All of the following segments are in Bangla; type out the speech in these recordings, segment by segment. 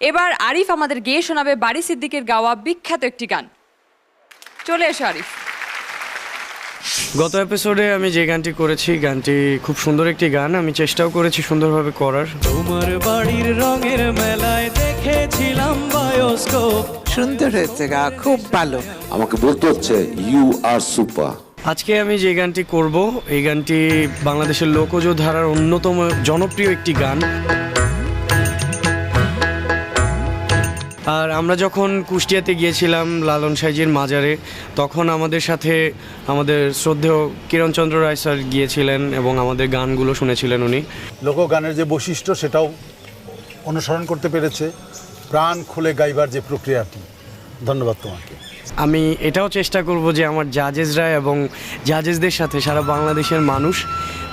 এবার আরিফ আমাদের গেয়ে শোনাবে বারি সিদ্দিকের গাওয়া বিখ্যাত একটি গান। চলে এসো আরিফ। গত এপিসোডে আমি যে গানটি করেছি, গানটি খুব সুন্দর একটি গান, আমি চেষ্টাও করেছি সুন্দরভাবে করার। তোমার বাড়ির রঙের মেলায় দেখেছিলাম বায়োস্কোপ। সুন্দর হয়েছে গা, খুব ভালো। আমাকে বলতে হচ্ছে ইউ আর সুপার। আজকে আমি যে গানটি করব, এই গানটি বাংলাদেশের লোকজ ধারার অন্যতম জনপ্রিয় একটি গান। আর আমরা যখন কুষ্টিয়াতে গিয়েছিলাম লালন সাইজির মাজারে, তখন আমাদের সাথে আমাদের শ্রদ্ধেয় কিরণচন্দ্র রায় স্যার গিয়েছিলেন এবং আমাদের গানগুলো শুনেছিলেন উনি। লোকগানের যে বৈশিষ্ট্য সেটাও অনুসরণ করতে পেরেছে, প্রাণ খুলে গাইবার যে প্রক্রিয়াটি। ধন্যবাদ তোমাকে। আমি এটাও চেষ্টা করব যে আমার জাজেসরা এবং জাজেসদের সাথে সারা বাংলাদেশের মানুষ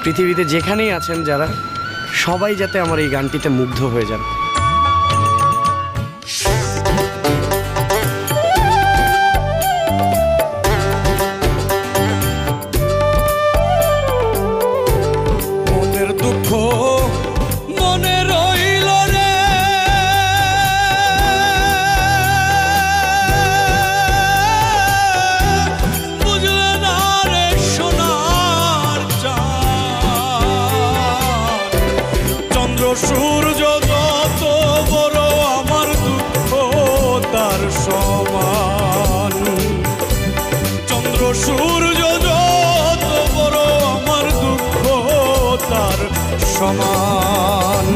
পৃথিবীতে যেখানেই আছেন যারা, সবাই যাতে আমার এই গানটিতে মুগ্ধ হয়ে যান। মনের দুঃখ মনে রইল রে, বুঝলে না রে সোনার চাঁদ। চন্দ্র সূর্য যত বড় আমার দুঃখ তার সমান। চন্দ্র সূর্য যত বড় আমার দুঃখ তার সমান।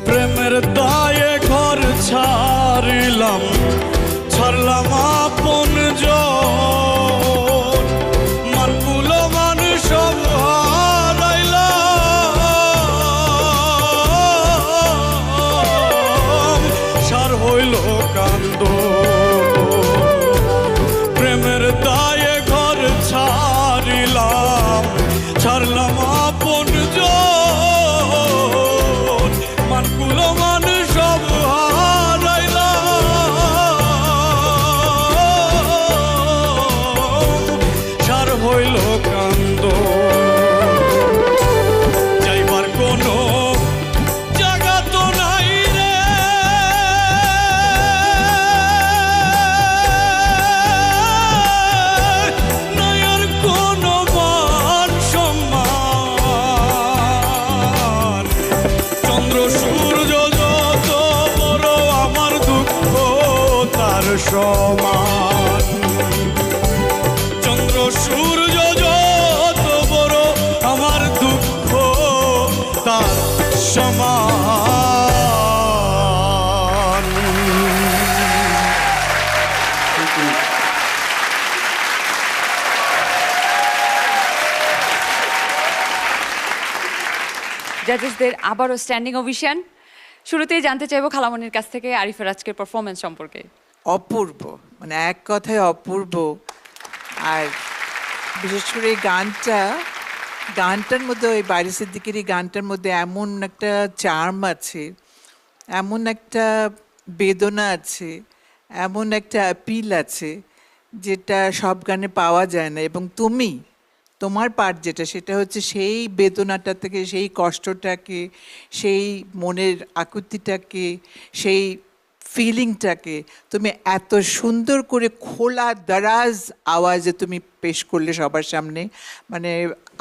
প্রেমের দায়ে ঘর ছাড়লাম, ছাড়লাম আপন জন। মানকুল মান সব হারাইলাম, সার হইল কান্দ। প্রেমের দায়ে ঘর ছাড়লাম, ছাড়লাম আপন জন। মানকুল মান সব হারাইলাম, সার হইল কান্দ। যাইবার কোনো জায়গা তো নাই রে, নাই আর কোনো মান সম্মান। চন্দ্র সূর্য যত বড় আমার দুঃখ তার সমান। চন্দ্র সূর্য যত বড় আমার দুঃখ তার সমান। জাজেসদের আবারও স্ট্যান্ডিং ওভিশন। শুরুতেই জানতে চাইবো খালামণির কাছ থেকে আরিফের আজকের পারফরমেন্স সম্পর্কে। অপূর্ব, মানে এক কথায় অপূর্ব। আর বিশেষ করে এই গানটার মধ্যে, ওই বারি সিদ্দিকের এই গানটার মধ্যে এমন একটা চার্ম আছে, এমন একটা বেদনা আছে, এমন একটা অ্যাপিল আছে, যেটা সব গানে পাওয়া যায় না। এবং তোমার পার্ট যেটা, সেটা হচ্ছে সেই বেদনাটা থেকে, সেই কষ্টটাকে, সেই মনের আকুতিটাকে, সেই ফিলিংটাকে তুমি এত সুন্দর করে খোলা দারাজ আওয়াজে তুমি পেশ করলে সবার সামনে। মানে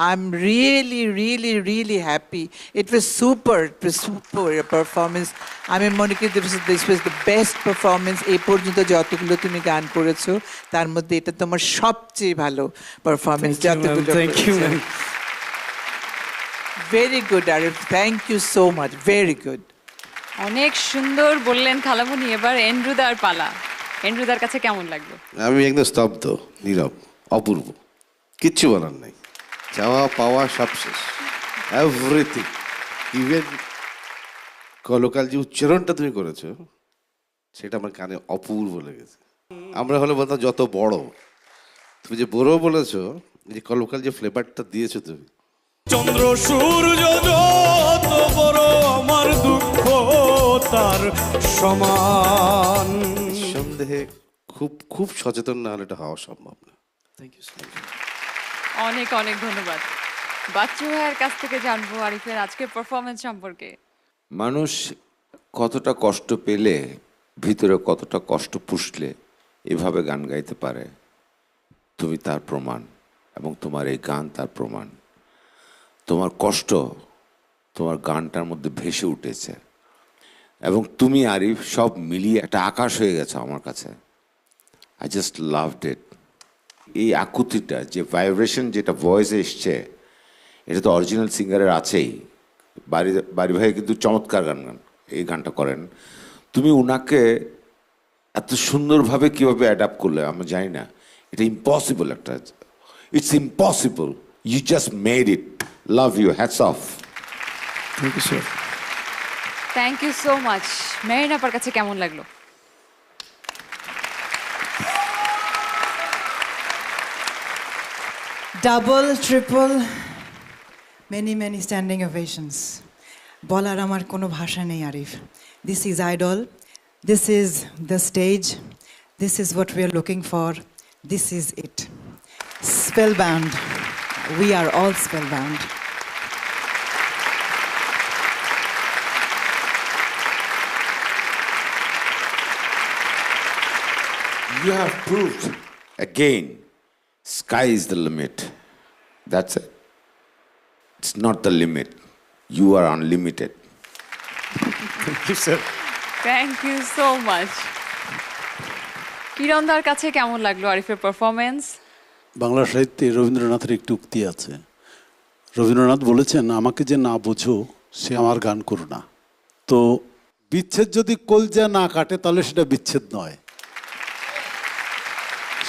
I am really really really happy. It was super performance. আমি মনে করি this was the best performance এই পর্যন্ত যতগুলো তুমি গান করেছো, তার মধ্যে এটা তোমার সবচেয়ে ভালো পারফরমেন্স যতগুলো। Thank you ma'am. Very good Arif, thank you so much, very good. অনেক সুন্দর বললেন খালামণি। এবার এন্ড্রুদার পালা। এন্ড্রুদার কাছে কেমন লাগলো? আমি একদম স্তব্ধ, নীরব, অপূর্ব, কিচ্ছু বলার নাই। চাওয়া পাওয়া সব শেষ, এভরিথিং। ইভেন কলকাল যে উচ্চারণটা তুমি করেছো, সেটা আমার কানে অপূর্ব লেগেছে। আমরা হলে বলতাম যত বড়, তুমি যে বড় বলেছো, যে কলকাল যে ফ্লেভারটা দিয়েছো তুমি, চন্দ্র সূর্য যত বড় আমার দুঃখ তার সমান। নিঃসন্দেহে খুব খুব সচেতন না হলে এটা হওয়া সম্ভব না। Thank you so much. অনেক অনেক ধন্যবাদ। বাচ্চু ভাইয়ের কাছ থেকে জানবো আরিফের আজকের পারফরমেন্স সম্পর্কে। মানুষ কতটা কষ্ট পেলে, ভিতরে কতটা কষ্ট পুষলে এভাবে গান গাইতে পারে, তুমি তার প্রমাণ, এবং তোমার এই গান তার প্রমাণ। তোমার কষ্ট তোমার গানটার মধ্যে ভেসে উঠেছে, এবং তুমি আরিফ সব মিলিয়ে একটা আকাশ হয়ে গেছে আমার কাছে। I just loved it. এই আকুতিটা, যে ভাইব্রেশন যেটা ভয়েসে এসছে, এটা তো অরিজিনাল সিঙ্গারের আছেই। বাড়ি ভাই কিন্তু চমৎকার এই গানটা করেন। তুমি উনাকে এত সুন্দরভাবে কীভাবে অ্যাডাপ্ট করলে আমি জানি না। এটা ইম্পসিবল একটা, it's impossible. You just made it. Love you, hats off. Thank you sir. Thank you so much. Merin আপার কাছে কেমন লাগলো? Double, triple, many standing ovations. বলার আমার কোনো ভাষা নেই Arif. This is Idol. This is the stage. This is what we are looking for. This is it. Spellbound. We are all spellbound. You have proved again, sky is the limit. That's it. It's not the limit. You are unlimited. Thank you sir. Thank you so much. কিরণদার কাছে কেমন লাগলো আরিফের পারফরমেন্স? বাংলা সাহিত্যে রবীন্দ্রনাথের একটি উক্তি আছে। রবীন্দ্রনাথ বলেছেন, আমাকে যে না বোঝো সে আমার গান করো না। তো বিচ্ছেদ যদি কলজা না কাটে তাহলে সেটা বিচ্ছেদ নয়।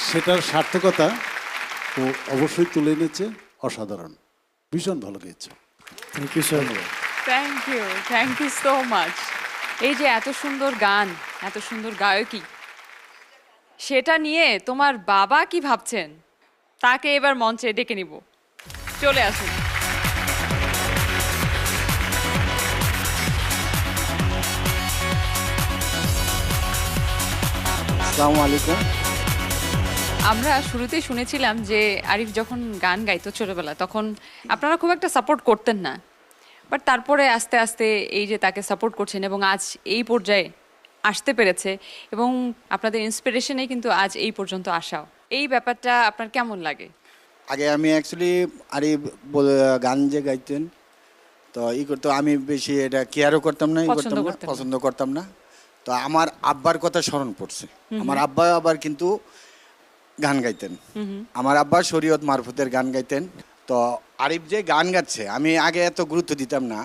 সেটার সার্থকতা ও অবশ্যই তুলে এনেছে। অসাধারণ, ভীষণ ভালো গেয়েছে। Thank you sir. Thank you so much. এই যে এত সুন্দর গান, এত সুন্দর গায়কী, সেটা নিয়ে তোমার বাবা কি ভাবছেন তাকে এবার মঞ্চে ডেকে নিব। চলে আসুন। আসসালামু আলাইকুম। আমরা শুরুতেই শুনেছিলাম যে আরিফ যখন গান গাইতো ছোটবেলা, তখন আপনারা খুব একটা সাপোর্ট করতেন না, বাট তারপরে আস্তে আস্তে এই যে তাকে সাপোর্ট করছেন এবং আজ এই পর্যায়ে আসতে পেরেছে, এবং আপনাদের ইন্সপিরেশনেই কিন্তু আজ এই পর্যন্ত আসাও। এই ব্যাপারটা আপনার কেমন লাগে? আগে আমি অ্যাকচুয়ালি গান যে গাইতেন তো করতো, আমি বেশি এটা কেয়ারও করতাম না, পছন্দ করতাম না। তো আমার আব্বার কথা স্মরণ পড়ছে। আমার আব্বা আবার কিন্তু গান গাইতেন। আমার আব্বা শরীয়ত মারফতের গান গাইতেন। তো আরিফ যে গান গাচ্ছে, আমি আগে এত গুরুত্ব দিতাম না।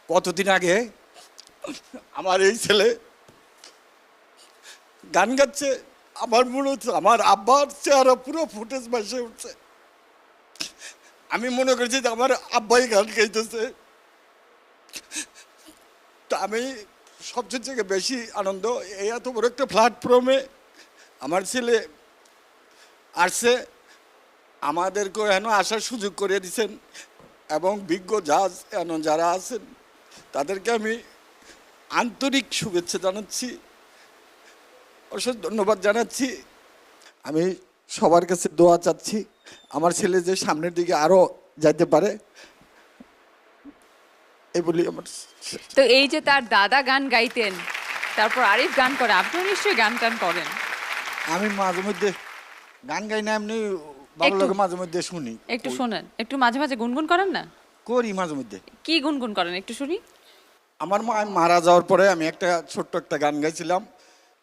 কতদিন আগে আমার এই ছেলে গান গাচ্ছে, আমার মনে হচ্ছে আমার আব্বার চেহারা পুরো ফুটেজ ভাসে উঠছে। আমি মনে করছি যে আমার আব্বাই গান গাইতেছে। তো আমি সবচেয়ে থেকে বেশি আনন্দ, এই এত বড় একটা প্ল্যাটফর্মে আমার ছেলে আসছে, আমাদেরকে এন আসার সুযোগ করে দিয়েছেন, এবং বিজ্ঞ জাজ এন যারা আছেন তাদেরকে আমি আন্তরিক শুভেচ্ছা জানাচ্ছি, অসংখ্য ধন্যবাদ জানাচ্ছি। আমি সবার কাছে দোয়া চাচ্ছি আমার ছেলে যে সামনের দিকে আরও যাইতে পারে, এই বলি আমার। তো এই যে তার দাদা গান গাইতেন, তারপর আরিফ গান করে, আপনিও নিশ্চয়ই গান টান করেন? আমি মাঝে মধ্যে গান গাই না, এমনি ভালো লাগে, মাঝে মধ্যে শুনি। একটু শোনেন, একটু মাঝে মাঝে গুনগুন করেন না? করি মাঝে মধ্যে। কি গুনগুন করেন একটু শুনি? আমার মা মারা যাওয়ার পরে আমি একটা ছোট্ট একটা গান গাইছিলাম,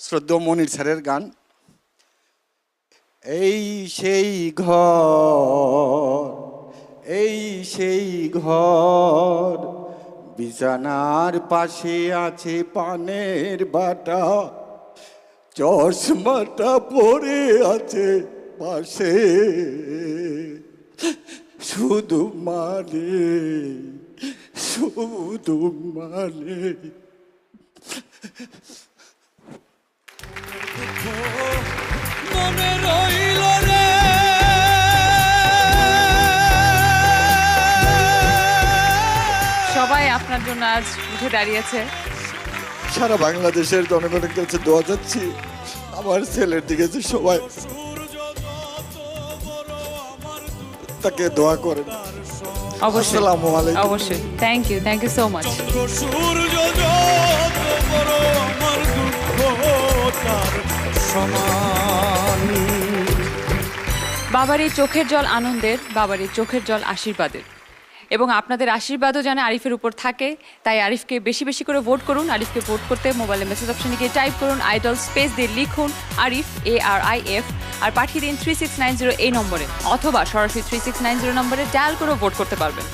শ্রদ্ধেয় মনির স্যারের গান। এই সেই ঘর, এই সেই ঘর, বিছানার পাশে আছে পানের বাটা, চশমাটা পরে আছে পাশে, শুধু মানে, শুধু মানে। মনে রইল রে সবাই আপনার জন্য আজ উঠে দাঁড়িয়েছে। সারা বাংলাদেশের জনগণের কাছে দোয়া যাচ্ছি আমার ছেলের দিকে যে সবাই তাকে দোয়া করেন। অবশ্যই আসসালামু আলাইকুম। অবশ্যই, থ্যাংক ইউ সো মাচ। চন্দ্র সূর্য যত বড় আমার দুঃখ তার সমান। বাবার এই চোখের জল আনন্দের, বাবার এই চোখের জল আশীর্বাদের, এবং আপনাদের আশীর্বাদও যেন আরিফের উপর থাকে। তাই আরিফকে বেশি বেশি করে ভোট করুন। আরিফকে ভোট করতে মোবাইলে মেসেজ অপশনে গিয়ে টাইপ করুন আইডল, স্পেস দিয়ে লিখুন আরিফ ARIF, আর পাঠিয়ে দিন 3690 এই নম্বরে, অথবা সরাসরি 3690 নম্বরে ডায়াল করে ভোট করতে পারবেন।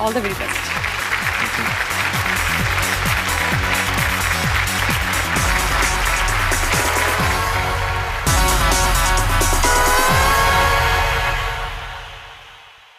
All the very best.